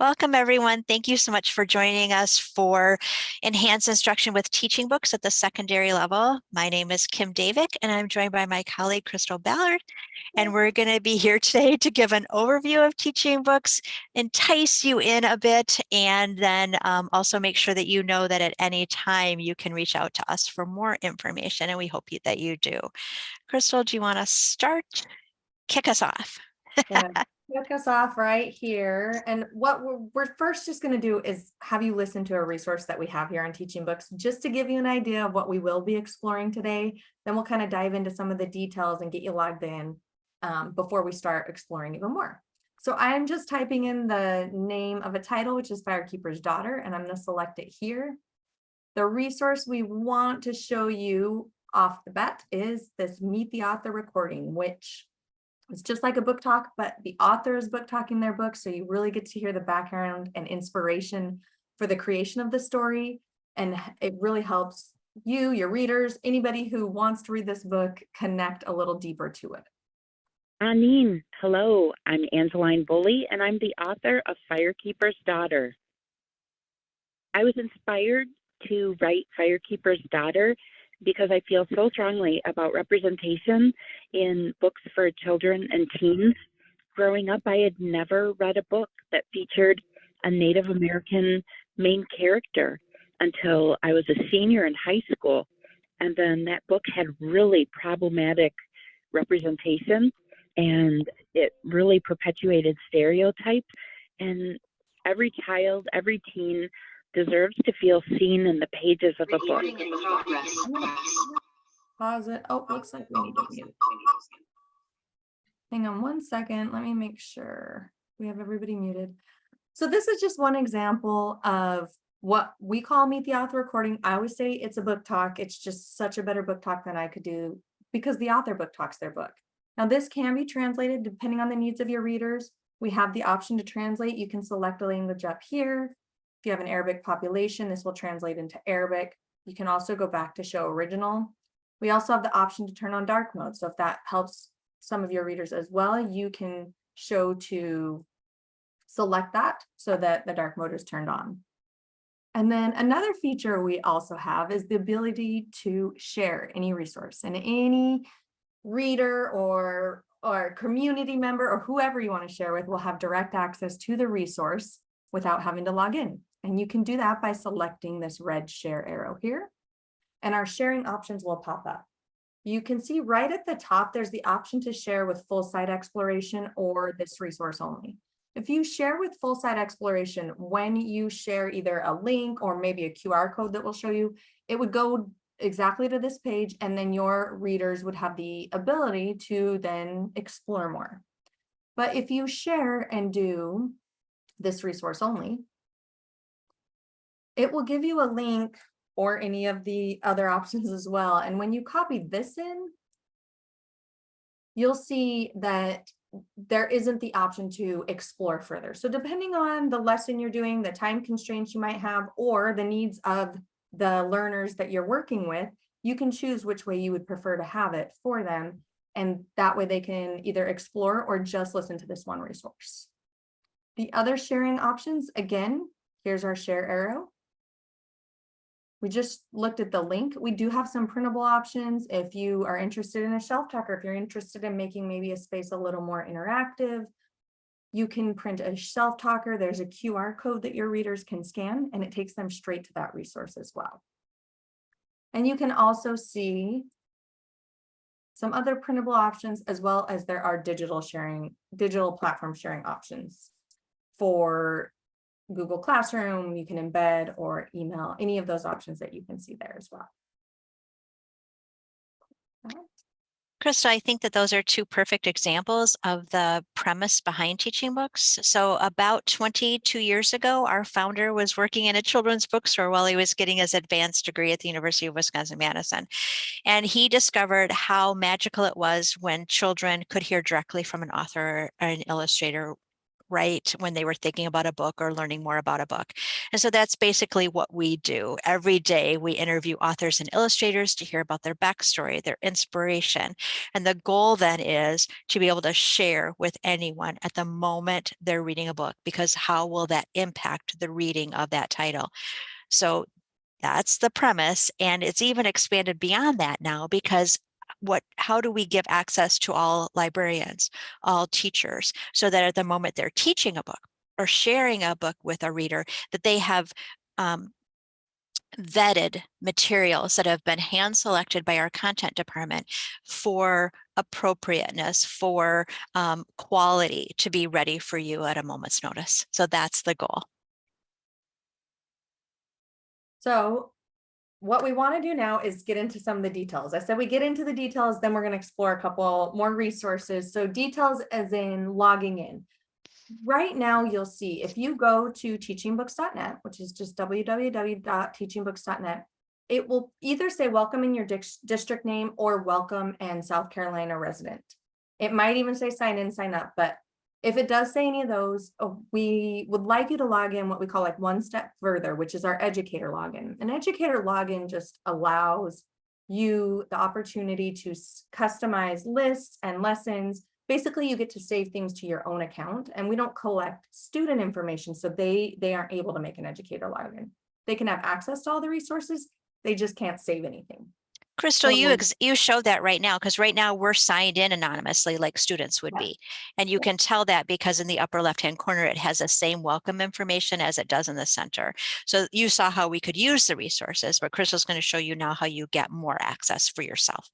Welcome, everyone. Thank you so much for joining us for Enhanced Instruction with Teaching Books at the secondary level. My name is Kym Davick, and I'm joined by my colleague, Crystal Ballard. And we're going to be here today to give an overview of teaching books, entice you in a bit, and then also make sure that you know that at any time you can reach out to us for more information, and we hope that you do. Crystal, do you want to start? Kick us off. Kick us off right here. And what we're first just going to do is have you listen to a resource that we have here on Teaching Books, just to give you an idea of what we will be exploring today. Then we'll kind of dive into some of the details and get you logged in before we start exploring even more. So I'm just typing in the name of a title, which is Firekeeper's Daughter, and I'm going to select it here. The resource we want to show you off the bat is this Meet the Author recording, which it's just like a book talk, but the author is book talking their book. So you really get to hear the background and inspiration for the creation of the story. And it really helps you, your readers, anybody who wants to read this book, connect a little deeper to it. Aneen, hello, I'm Angeline Bully, and I'm the author of Firekeeper's Daughter. I was inspired to write Firekeeper's Daughter because I feel so strongly about representation in books for children and teens. Growing up, I had never read a book that featured a Native American main character until I was a senior in high school. And then that book had really problematic representation, and it really perpetuated stereotypes. And every child, every teen deserves to feel seen in the pages of a book. Pause it. Oh, looks like we need to mute. Hang on one second. Let me make sure we have everybody muted. So this is just one example of what we call Meet the Author recording. I always say it's a book talk. It's just such a better book talk than I could do because the author book talks their book. Now this can be translated depending on the needs of your readers. We have the option to translate. You can select a language up here. If you have an Arabic population, this will translate into Arabic. You can also go back to show original. We also have the option to turn on dark mode. So if that helps some of your readers as well, you can show to select that so that the dark mode is turned on. And then another feature we also have is the ability to share any resource, and any reader or community member or whoever you want to share with will have direct access to the resource without having to log in. And you can do that by selecting this red share arrow here, and our sharing options will pop up. You can see right at the top, there's the option to share with full site exploration or this resource only. If you share with full site exploration, when you share either a link or maybe a QR code that will show you, it would go exactly to this page, and then your readers would have the ability to then explore more. But if you share and do this resource only, it will give you a link or any of the other options as well. And when you copy this in, you'll see that there isn't the option to explore further. So depending on the lesson you're doing, the time constraints you might have, or the needs of the learners that you're working with, you can choose which way you would prefer to have it for them. And that way they can either explore or just listen to this one resource. The other sharing options, again, here's our share arrow. We just looked at the link. We do have some printable options. If you are interested in a shelf talker, if you're interested in making maybe a space a little more interactive, you can print a shelf talker. There's a QR code that your readers can scan, and it takes them straight to that resource as well. And you can also see some other printable options, as well as there are digital platform sharing options for Google Classroom. You can embed or email, any of those options that you can see there as well. Krista, I think that those are two perfect examples of the premise behind teaching books. So about 22 years ago, our founder was working in a children's bookstore while he was getting his advanced degree at the University of Wisconsin-Madison. And he discovered how magical it was when children could hear directly from an author or an illustrator right when they were thinking about a book or learning more about a book. And so that's basically what we do. Every day we interview authors and illustrators to hear about their backstory, their inspiration. And the goal then is to be able to share with anyone at the moment they're reading a book, because how will that impact the reading of that title? So that's the premise. And it's even expanded beyond that now, because how do we give access to all librarians, all teachers, so that at the moment they're teaching a book or sharing a book with a reader, that they have vetted materials that have been hand selected by our content department for appropriateness, for quality, to be ready for you at a moment's notice. So that's the goal. So what we want to do now is get into some of the details. I said we get into the details, then we're going to explore a couple more resources. So details as in logging in. Right now, you'll see if you go to teachingbooks.net, which is just www.teachingbooks.net, it will either say welcome in your district name or welcome and South Carolina resident. It might even say sign in, sign up, but if it does say any of those, we would like you to log in what we call like one step further, which is our educator login. An educator login just allows you the opportunity to customize lists and lessons. Basically, you get to save things to your own account, and we don't collect student information, so they aren't able to make an educator login. They can have access to all the resources, they just can't save anything. Crystal, So you showed that right now, because right now we're signed in anonymously like students would be. And you can tell that because in the upper left-hand corner, it has the same welcome information as it does in the center. So you saw how we could use the resources, but Crystal's going to show you now how you get more access for yourself.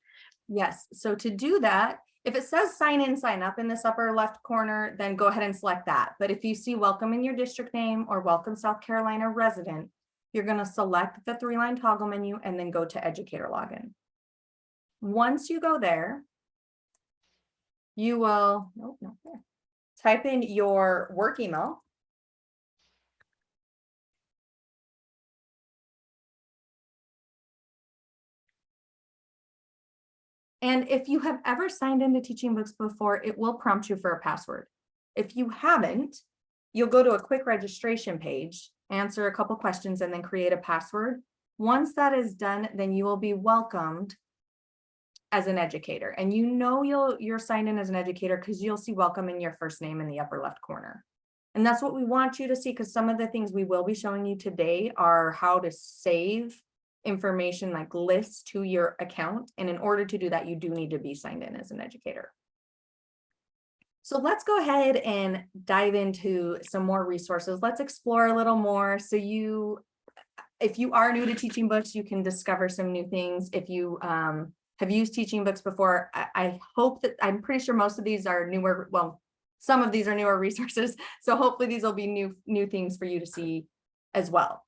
Yes, so to do that, if it says sign in, sign up in this upper left corner, then go ahead and select that. But if you see welcome in your district name or welcome South Carolina resident, you're going to select the 3-line toggle menu and then go to educator login. Once you go there, you will type in your work email. And if you have ever signed into TeachingBooks before, it will prompt you for a password. If you haven't, you'll go to a quick registration page, answer a couple questions, and then create a password. Once that is done, then you will be welcomed as an educator. And you know you're signed in as an educator because you'll see welcome in your first name in the upper left corner. And that's what we want you to see, because some of the things we will be showing you today are how to save information like lists to your account. And in order to do that, you do need to be signed in as an educator. So let's go ahead and dive into some more resources. Let's explore a little more. So if you are new to TeachingBooks, you can discover some new things. If you have used TeachingBooks before, I hope that, I'm pretty sure most of these are newer. Well, some of these are newer resources. So hopefully these will be new things for you to see as well.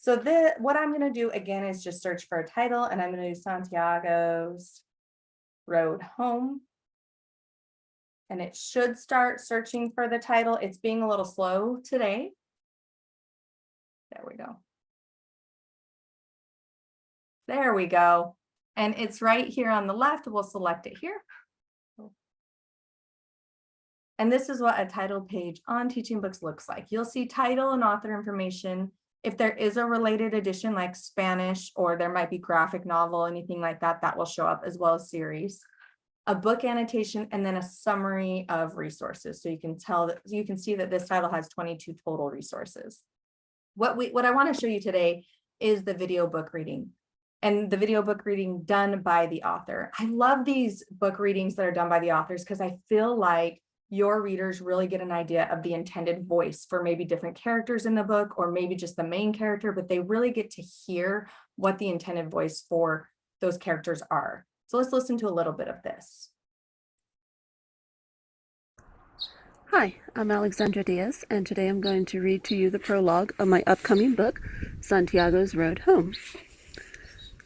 So what I'm going to do again is just search for a title, and I'm going to do Santiago's Road Home. And it should start searching for the title. It's being a little slow today. There we go. There we go. And it's right here on the left. We'll select it here. And this is what a title page on TeachingBooks looks like. You'll see title and author information. If there is a related edition like Spanish, or there might be graphic novel, anything like that, that will show up, as well as series, a book annotation, and then a summary of resources. So you can see that this title has 22 total resources. What I want to show you today is the video book reading, and the video book reading done by the author. I love these book readings that are done by the authors because I feel like your readers really get an idea of the intended voice for maybe different characters in the book, or maybe just the main character, but they really get to hear what the intended voice for those characters are. So let's listen to a little bit of this. Hi, I'm Alexandra Diaz, and today I'm going to read to you the prologue of my upcoming book, Santiago's Road Home.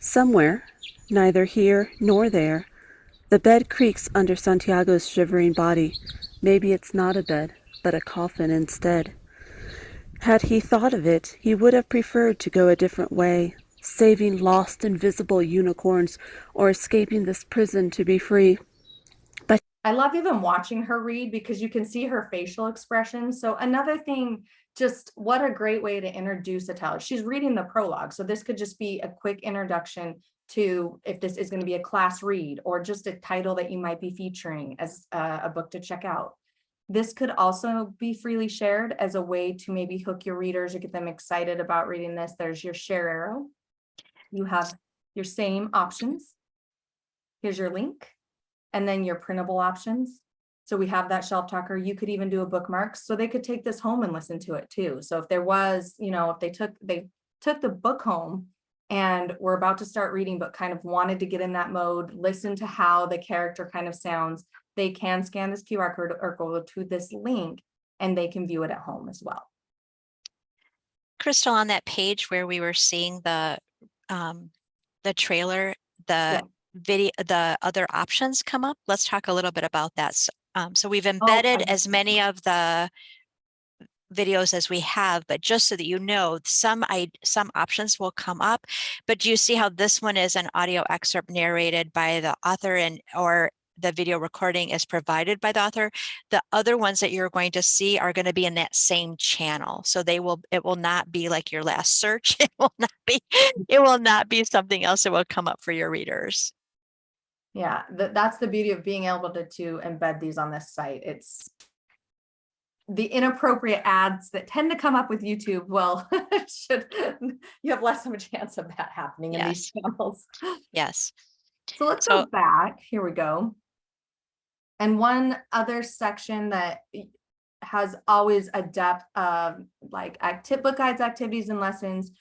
Somewhere, neither here nor there, the bed creaks under Santiago's shivering body. Maybe it's not a bed, but a coffin instead. Had he thought of it, he would have preferred to go a different way, saving lost invisible unicorns or escaping this prison to be free. I love even watching her read because you can see her facial expressions. So another thing, just what a great way to introduce a child. She's reading the prologue. So this could just be a quick introduction to if this is going to be a class read or just a title that you might be featuring as a book to check out. This could also be freely shared as a way to maybe hook your readers or get them excited about reading this. There's your share arrow. You have your same options. Here's your link. And then your printable options. So we have that shelf talker. You could even do a bookmark, so they could take this home and listen to it too. So if there was, if they took the book home and were about to start reading, but kind of wanted to get in that mode, listen to how the character kind of sounds, they can scan this QR code or go to this link and they can view it at home as well. Crystal, on that page where we were seeing the trailer, video, the other options come up. Let's talk a little bit about that. So we've embedded as many of the videos as we have, but just so that you know, some options will come up. But do you see how this one is an audio excerpt narrated by the author or the video recording is provided by the author? The other ones that you're going to see are going to be in that same channel. So it will not be like your last search. It will not be something else that will come up for your readers. Yeah, that's the beauty of being able to embed these on this site. It's the inappropriate ads that tend to come up with YouTube. Well, you have less of a chance of that happening in these channels. Yes. So let's go back. Here we go. And one other section that has always a depth of like book guides, activities, and lessons.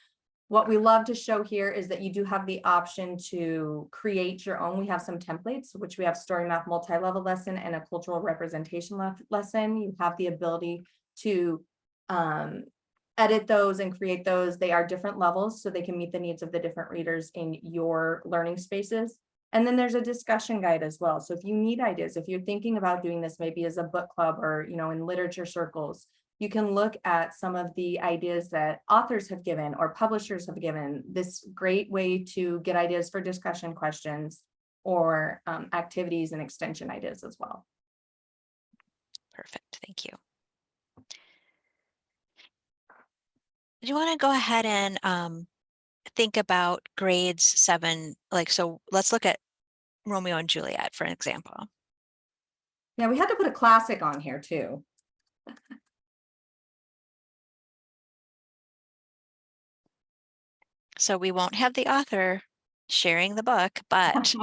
What we love to show here is that you do have the option to create your own. We have some templates, which we have story math multi-level lesson and a cultural representation lesson. You have the ability to edit those and create those. They are different levels, so they can meet the needs of the different readers in your learning spaces. And then there's a discussion guide as well. So if you need ideas, if you're thinking about doing this maybe as a book club or, in literature circles, you can look at some of the ideas that authors have given or publishers have given. This great way to get ideas for discussion questions or activities and extension ideas as well. Perfect, thank you. Do you want to go ahead and think about grades 7? So let's look at Romeo and Juliet for an example. Yeah, we had to put a classic on here too. So we won't have the author sharing the book, but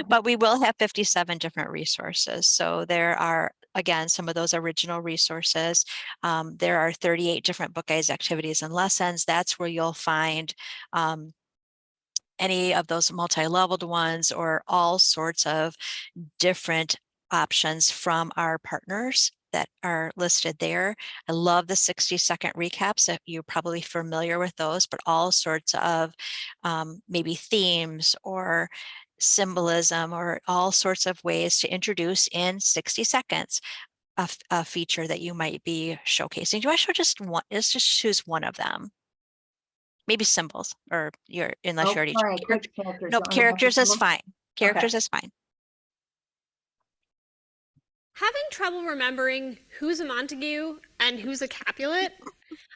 but we will have 57 different resources. So there are, again, some of those original resources. There are 38 different book guides, activities, and lessons. That's where you'll find any of those multi-leveled ones or all sorts of different options from our partners that are listed there. I love the 60-second recaps. That you're probably familiar with those, but all sorts of maybe themes or symbolism or all sorts of ways to introduce in 60 seconds a feature that you might be showcasing. Do I show just one? Let's just choose one of them. Maybe symbols, or unless you already. Characters. Nope, characters is fine. Characters is fine. Having trouble remembering who's a Montague and who's a Capulet?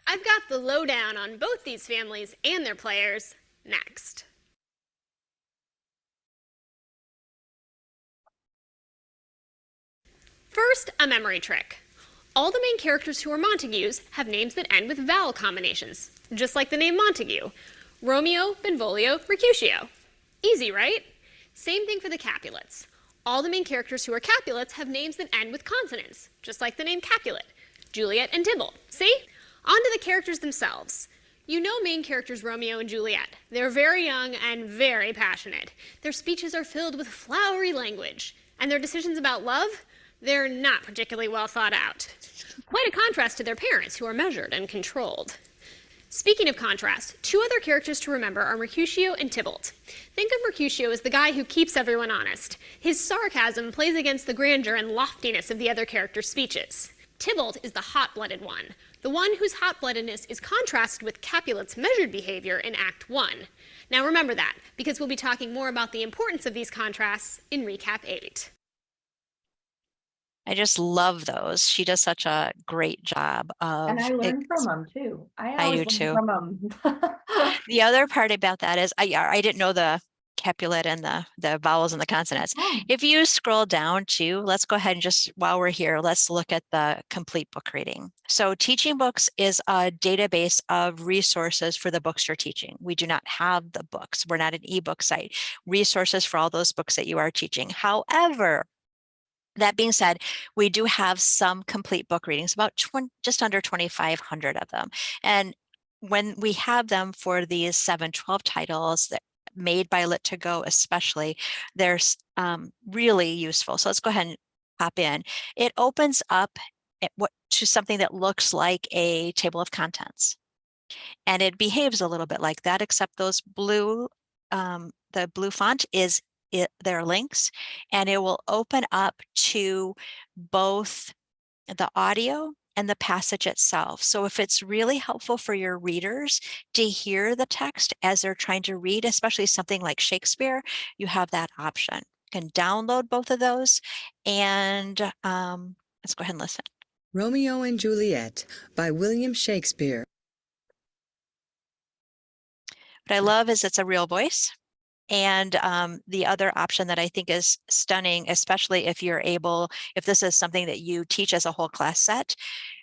I've got the lowdown on both these families and their players next. First, a memory trick. All the main characters who are Montagues have names that end with vowel combinations, just like the name Montague. Romeo, Benvolio, Mercutio. Easy, right? Same thing for the Capulets. All the main characters who are Capulets have names that end with consonants, just like the name Capulet. Juliet and Tybalt. See? On to the characters themselves. You know main characters Romeo and Juliet. They're very young and very passionate. Their speeches are filled with flowery language. And their decisions about love? They're not particularly well thought out. Quite a contrast to their parents, who are measured and controlled. Speaking of contrast, two other characters to remember are Mercutio and Tybalt. Think of Mercutio as the guy who keeps everyone honest. His sarcasm plays against the grandeur and loftiness of the other characters' speeches. Tybalt is the hot-blooded one, the one whose hot-bloodedness is contrasted with Capulet's measured behavior in Act 1. Now remember that, because we'll be talking more about the importance of these contrasts in Recap 8. I just love those. She does such a great job of And I learned from them too. I I always do learn too. from them. The other part about that is I didn't know the Capulet and the vowels and the consonants. Oh, If you scroll down to, let's go ahead and just while we're here, let's look at the complete book reading. So TeachingBooks is a database of resources for the books you're teaching. We do not have the books. We're not an ebook site. Resources for all those books that you are teaching. However, that being said, we do have some complete book readings, about just under 2,500 of them. And when we have them for these 712 titles that made by Lit2Go especially, they're really useful. So let's go ahead and pop in. It opens up to something that looks like a table of contents. And it behaves a little bit like that, except those blue, the blue font is their links, and it will open up to both the audio and the passage itself. So if it's really helpful for your readers to hear the text as they're trying to read, especially something like Shakespeare, you have that option. You can download both of those, and let's go ahead and listen. Romeo and Juliet by William Shakespeare. What I love is it's a real voice. And the other option that I think is stunning, especially if this is something that you teach as a whole class set,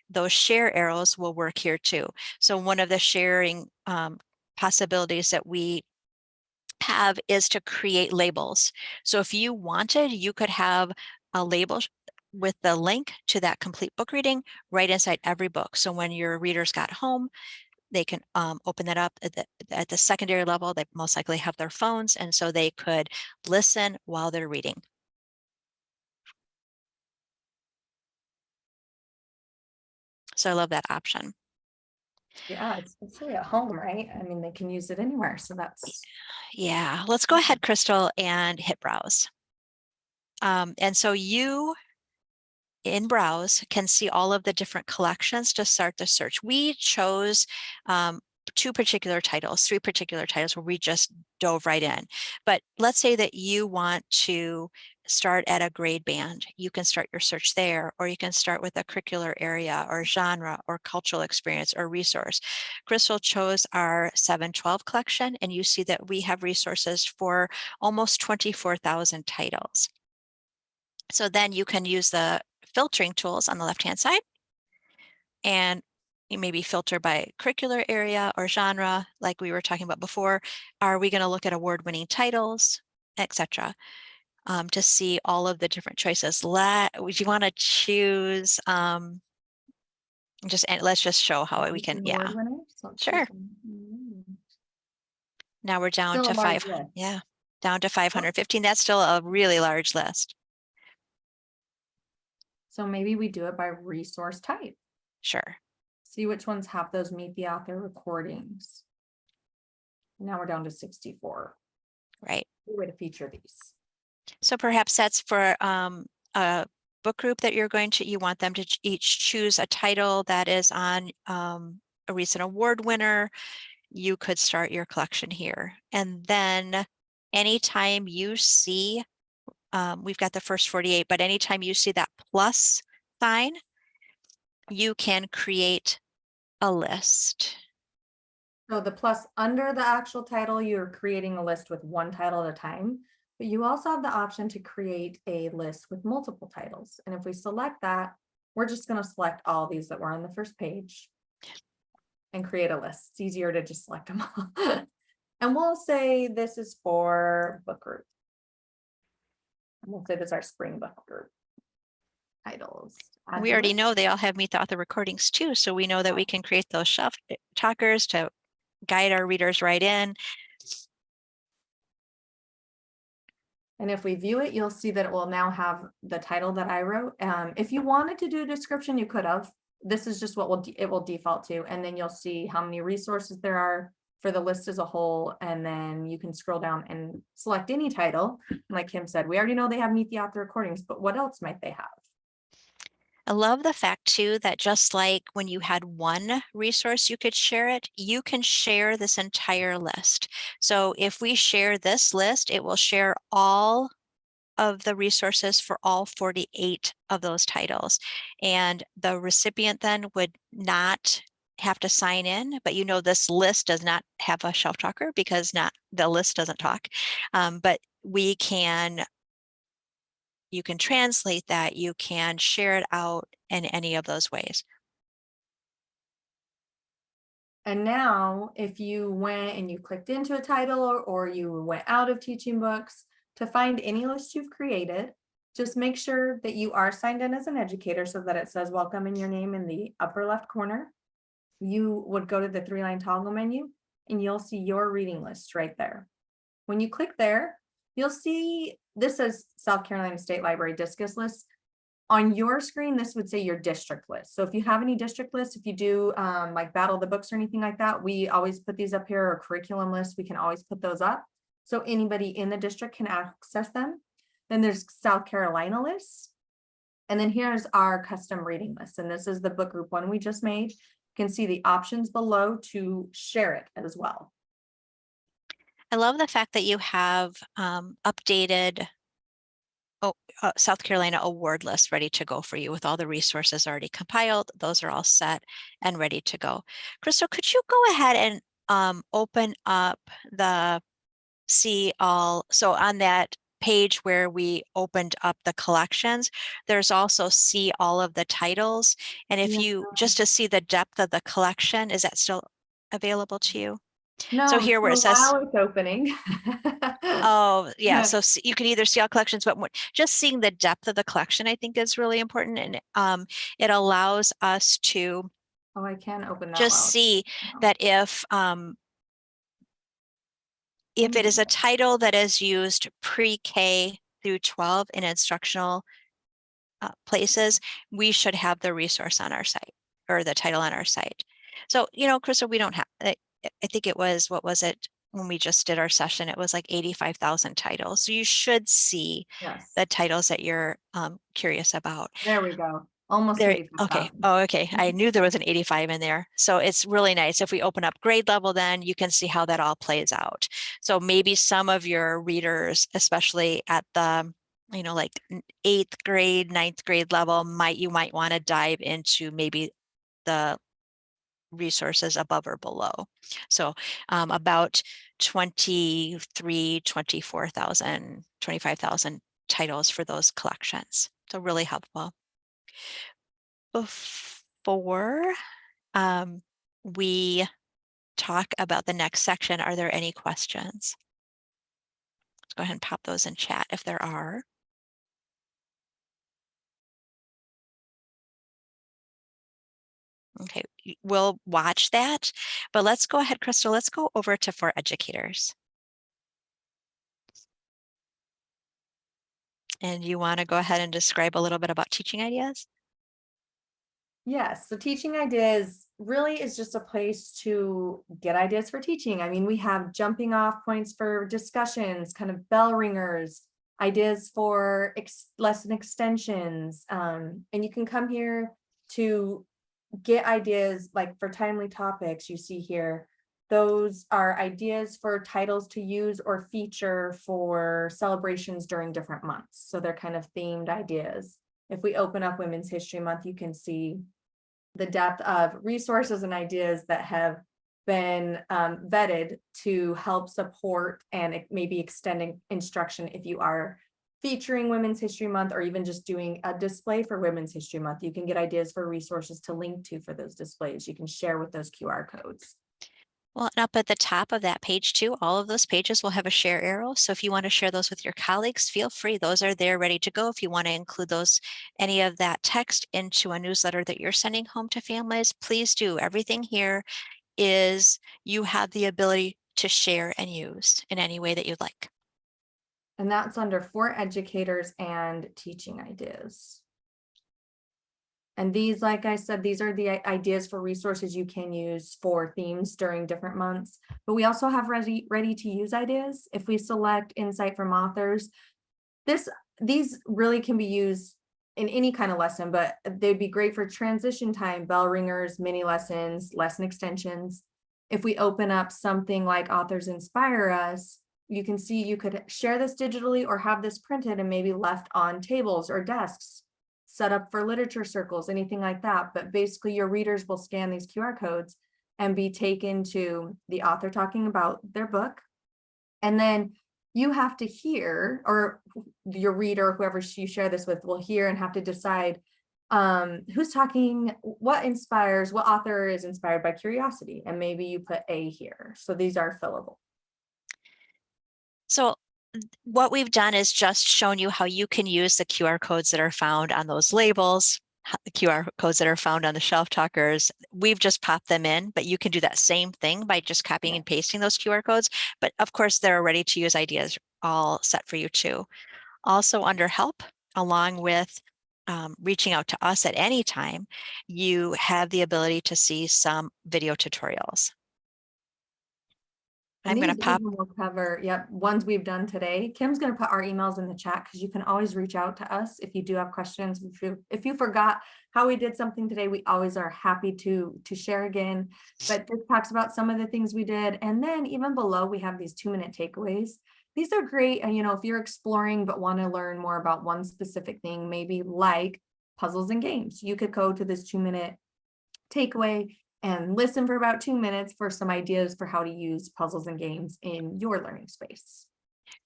those share arrows will work here too. So one of the sharing possibilities that we have is to create labels. So if you wanted, you could have a label with the link to that complete book reading right inside every book. So when your readers got home, they can open that up at the secondary level. They most likely have their phones, and so they could listen while they're reading. So I love that option. yeah, especially at home, right? I mean, they can use it anywhere. So that's, Yeah, let's go ahead, Crystal, and hit browse. And so you in browse can see all of the different collections to start the search. We chose three particular titles where we just dove right in. But let's say that you want to start at a grade band. You can start your search there, or you can start with a curricular area or genre or cultural experience or resource. Crystal chose our 712 collection, and you see that we have resources for almost 24,000 titles. So then you can use the filtering tools on the left-hand side, and you maybe filter by curricular area or genre, like we were talking about before. Are we going to look at award-winning titles, etc., to see all of the different choices? Would you want to choose? Let's just show how we can. Yeah, sure. Now we're down to 5. Yeah, down to 515. That's still a really large list. so maybe we do it by resource type. Sure. See which ones have those meet the author recordings. Now we're down to 64. Right. Good way to feature these. So perhaps that's for a book group that you want them to each choose a title that is on a recent award winner. You could start your collection here. And then anytime you see, we've got the first 48, but anytime you see that plus sign, you can create a list. So the plus under the actual title, you're creating a list with one title at a time, but you also have the option to create a list with multiple titles. And if we select that, we're just going to select all these that were on the first page and create a list. It's easier to just select them all. And we'll say this is for book group. And we'll say this is our spring book group titles. We already know they all have Meet the Author recordings too, so we know that we can create those shelf talkers to guide our readers right in. And if we view it, you'll see that it will now have the title that I wrote. If you wanted to do a description, you could have. This is just what it will default to. And then you'll see how many resources there are for the list as a whole. And then you can scroll down and select any title. Like Kym said, we already know they have Meet the Author recordings, but what else might they have? I love the fact too that just like when you had one resource, you could share it, you can share this entire list. So if we share this list, it will share all of the resources for all 48 of those titles. And the recipient then would not have to sign in, but this list does not have a shelf talker because the list doesn't talk. But you can translate that, you can share it out in any of those ways. And now if you went and you clicked into a title or you went out of TeachingBooks to find any list you've created, just make sure that you are signed in as an educator so that it says welcome in your name in the upper left corner. You would go to the 3-line toggle menu and you'll see your reading list right there. When you click there, you'll see this says South Carolina State Library Discus list. On your screen, this would say your district list. So if you have any district lists, if you do like Battle of the Books or anything like that, we always put these up here, or curriculum lists, we can always put those up. So anybody in the district can access them. Then there's South Carolina lists. And then here's our custom reading list. And this is the book group one we just made. You can see the options below to share it as well. I love the fact that you have updated South Carolina award list ready to go for you with all the resources already compiled. Those are all set and ready to go. Crystal, could you go ahead and open up the see all? So on that page where we opened up the collections, there's also see all of the titles. And if you just to see the depth of the collection, is that still available to you? No, so here where it says while it's opening. oh yeah, so you can either see all collections, but just seeing the depth of the collection I think is really important, and it allows us to I can open that just see that if it is a title that is used pre-K through 12 in instructional places, we should have the resource on our site, or the title on our site. So Crystal, we don't have, I think it was, what was it when we just did our session, it was like 85,000 titles. So you should see the titles that you're curious about. There we go. Almost there. 85,000. Okay. Oh, okay. I knew there was an 85 in there. So it's really nice. If we open up grade level, then you can see how that all plays out. So maybe some of your readers, especially at the, like 8th grade, 9th grade level, you might want to dive into maybe the resources above or below. So about 23, 24,000, 25,000 titles for those collections. So really helpful. Before we talk about the next section, are there any questions? Let's go ahead and pop those in chat if there are. Okay, we'll watch that, but let's go ahead, Crystal, let's go over to For Educators. And you want to go ahead and describe a little bit about teaching ideas? Yes, so Teaching Ideas really is just a place to get ideas for teaching. I mean, we have jumping off points for discussions, kind of bell ringers, ideas for lesson extensions, and you can come here to get ideas like for timely topics. You see here, those are ideas for titles to use or feature for celebrations during different months. So they're kind of themed ideas. If we open up Women's History Month, you can see the depth of resources and ideas that have been vetted to help support and maybe extending instruction if you are featuring Women's History Month, or even just doing a display for Women's History Month. You can get ideas for resources to link to for those displays. You can share with those QR codes. Well, and up at the top of that page too, all of those pages will have a share arrow. So if you want to share those with your colleagues, feel free. Those are there ready to go. If you want to include any of that text into a newsletter that you're sending home to families, please do. Everything here is, you have the ability to share and use in any way that you'd like. And that's under For Educators and Teaching Ideas. And these, like I said, these are the ideas for resources you can use for themes during different months. But we also have ready to use ideas. If we select Insight from Authors, these really can be used in any kind of lesson, but they'd be great for transition time, bell ringers, mini lessons, lesson extensions. If we open up something like Authors Inspire Us, you can see you could share this digitally or have this printed and maybe left on tables or desks, set up for literature circles, anything like that. But basically your readers will scan these QR codes and be taken to the author talking about their book. And then you have to hear, or your reader, whoever you share this with, will hear and have to decide who's talking, what author is inspired by curiosity, and maybe you put A here. So these are fillable. So what we've done is just shown you how you can use the QR codes that are found on those labels, the QR codes that are found on the shelf talkers. We've just popped them in, but you can do that same thing by just copying and pasting those QR codes. But of course, there are ready to use ideas all set for you too. Also under help, along with reaching out to us at any time, you have the ability to see some video tutorials. I'm going to pop. We'll cover, ones we've done today. Kim's going to put our emails in the chat because you can always reach out to us if you do have questions. If you forgot how we did something today, we always are happy to share again. But this talks about some of the things we did. And then even below, we have these 2-minute takeaways. These are great. And, if you're exploring but want to learn more about one specific thing, maybe like puzzles and games, you could go to this 2-minute takeaway and listen for about 2 minutes for some ideas for how to use puzzles and games in your learning space.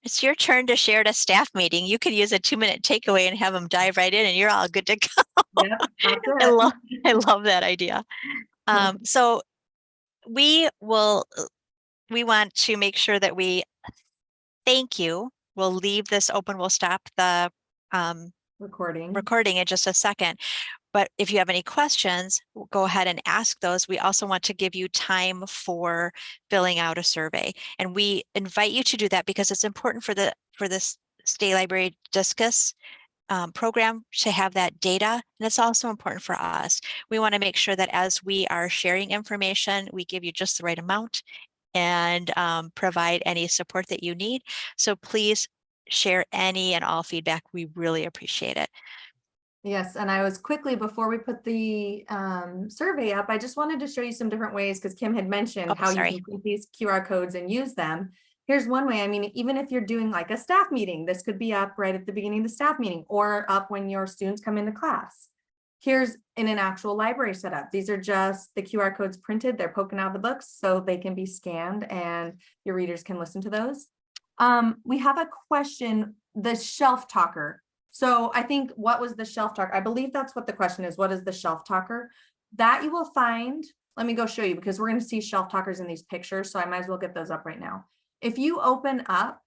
It's your turn to share at a staff meeting. You could use a 2-minute takeaway and have them dive right in and you're all good to go. Yep, that's it. I love that idea. So we want to make sure that we thank you. We'll leave this open. We'll stop the recording in just a second. But if you have any questions, go ahead and ask those. We also want to give you time for filling out a survey. And we invite you to do that because it's important for this State Library Discus program to have that data. And it's also important for us. We want to make sure that as we are sharing information, we give you just the right amount and provide any support that you need. So please share any and all feedback. We really appreciate it. Yes, and I was quickly, before we put the survey up, I just wanted to show you some different ways because Kim had mentioned how you can print these QR codes and use them. Here's one way. I mean, even if you're doing like a staff meeting, this could be up right at the beginning of the staff meeting or up when your students come into class. Here's in an actual library setup. These are just the QR codes printed. They're poking out of the books so they can be scanned and your readers can listen to those. We have a question, the shelf talker. So I think, what was the shelf talker? I believe that's what the question is. What is the shelf talker? That you will find, let me go show you because we're going to see shelf talkers in these pictures. So I might as well get those up right now. If you open up,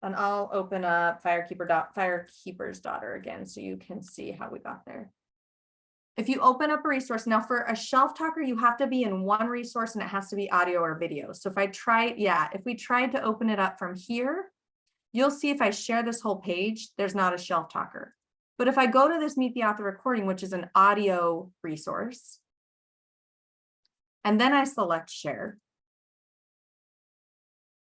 and I'll open up Firekeeper's Daughter again so you can see how we got there. If you open up a resource, now for a shelf talker, you have to be in one resource and it has to be audio or video. So if we tried to open it up from here, you'll see if I share this whole page, there's not a shelf talker. But if I go to this Meet the Author recording, which is an audio resource, and then I select share,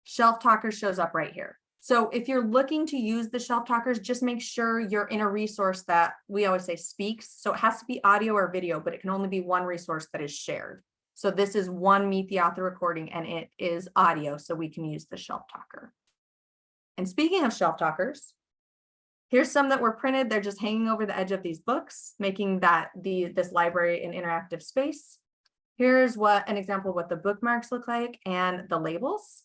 shelf talker shows up right here. So if you're looking to use the shelf talkers, just make sure you're in a resource that we always say speaks. So it has to be audio or video, but it can only be one resource that is shared. So this is one Meet the Author recording and it is audio, so we can use the shelf talker. And speaking of shelf talkers, here's some that were printed. They're just hanging over the edge of these books, making this library an interactive space. Here's an example of what the bookmarks look like and the labels.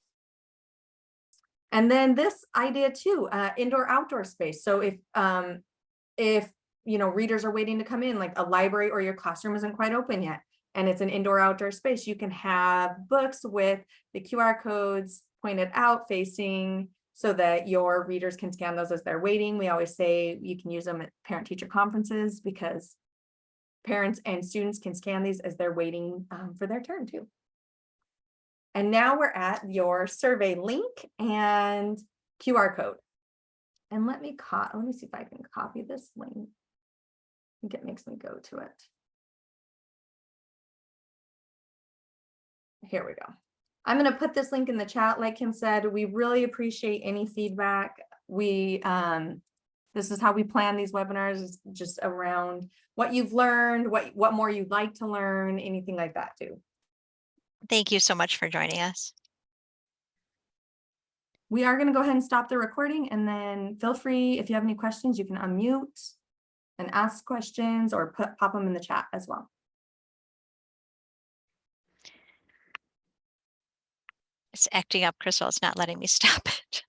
And then this idea too, indoor-outdoor space. So if readers are waiting to come in, like a library or your classroom isn't quite open yet, and it's an indoor-outdoor space, you can have books with the QR codes pointed out facing so that your readers can scan those as they're waiting. We always say you can use them at parent-teacher conferences because parents and students can scan these as they're waiting for their turn too. And now we're at your survey link and QR code. And let me see if I can copy this link. I think it makes me go to it. Here we go. I'm going to put this link in the chat. Like Kim said, we really appreciate any feedback. This is how we plan these webinars, is just around what you've learned, what more you'd like to learn, anything like that too. Thank you so much for joining us. we are going to go ahead and stop the recording, and then feel free, if you have any questions, you can unmute and ask questions or pop them in the chat as well. It's acting up, Crystal. It's not letting me stop it.